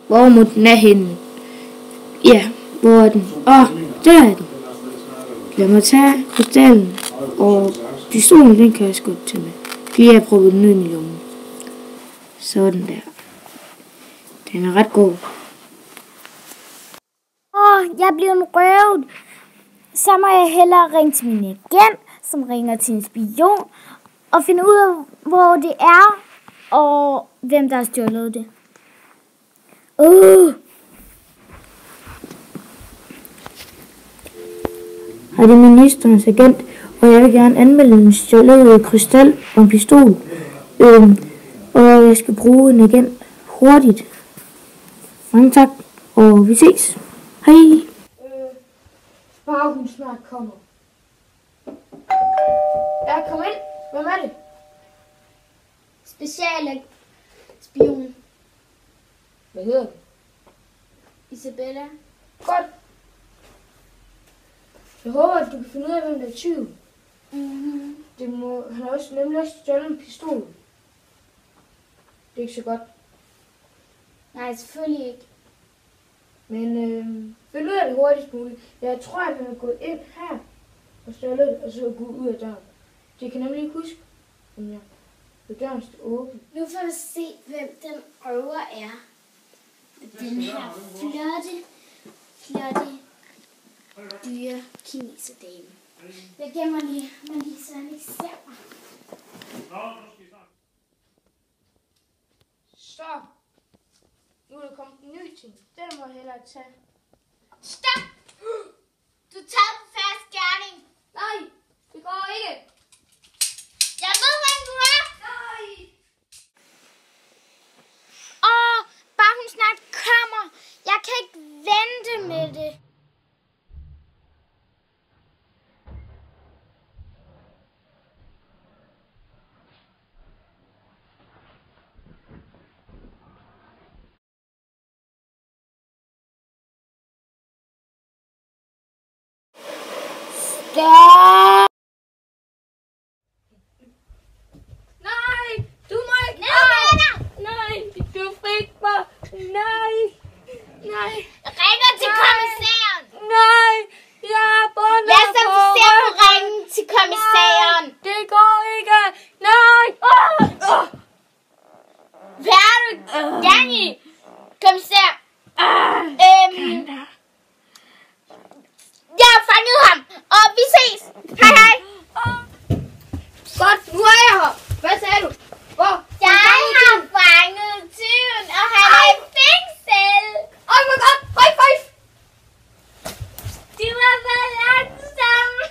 Hvor må den er henne? Ja, hvor er den? Der er den. Lad mig tage pedalen, og pistolen, den kan jeg sgu til med. Lige har prøvet den ned i lommen. Sådan der. Den er ret god. Jeg bliver en røvet. Så må jeg hellere ringe til min agent, som ringer til en spion, og finde ud af, hvor det er, og hvem der har stjålet det. Hej, det er ministerens agent, og jeg vil gerne anmelde en stjålet krystal og en pistol. Og jeg skal bruge en agent hurtigt. Mange tak, og vi ses. Hej. Bare hun snart kommer. Ja, kom ind. Hvem er det? Speciale spion. Hvad hedder du? Isabella. Godt. Jeg håber, at du kan finde ud af, hvem der er tyv. Han har også nemlig også stjålet en pistol. Det er ikke så godt. Nej, selvfølgelig ikke. Men find ud af det hurtigst muligt. Jeg tror, at han er gået ind her og stjålet det, og så er gået ud af døren. Det kan nemlig ikke huske, om jeg ved døren står åben. Nu får vi se, hvem den røver er. Den her flotte, dyre kineserdame. Jeg gemmer lige, så han ikke ser mig. Stop! Nu er der kommet en ny ting. Den må jeg hellere tage. Stop! Du tager på fast gerning. Nej, det går ikke. Jeg ved, hvem du er. Nej! Bare hun snart kommer. Jeg kan ikke vente med det. Stop! Nej, du må ikke. Nej, du fik mig. Nej. Jeg ringer til kommissæren. Nej, jeg er bundet Lad os på se at ryggen. ringe til kommissæren. Nej, det går ikke. Nej. Hvad er du gang i, kommissær? Jeg har fanget ham, og vi ses. Hej. Godt, nu er jeg her. Hvad sagde du? Hvor? Jeg har fanget tyven, og han er i fængsel. Hvor godt. High five. De var for langsomme.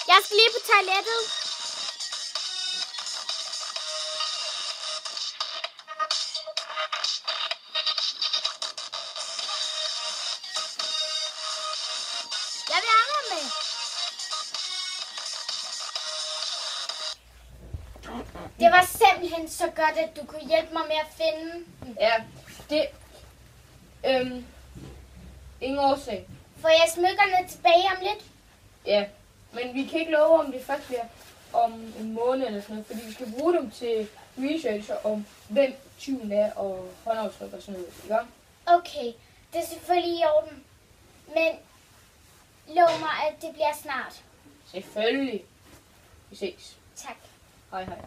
Jeg skal lige på toilettet. Jeg vil have med. Det var simpelthen så godt, at du kunne hjælpe mig med at finde den. Ja, det... ingen årsag. Får jeg smykkerne tilbage om lidt? Ja, men vi kan ikke love, om det først bliver om en måned eller sådan noget, fordi vi skal bruge dem til research om, hvem tyven er og håndaftryk og sådan noget, ikke? Okay, det er selvfølgelig i orden. Men lov mig, at det bliver snart. Selvfølgelig. Vi ses. Tak. Hej hej.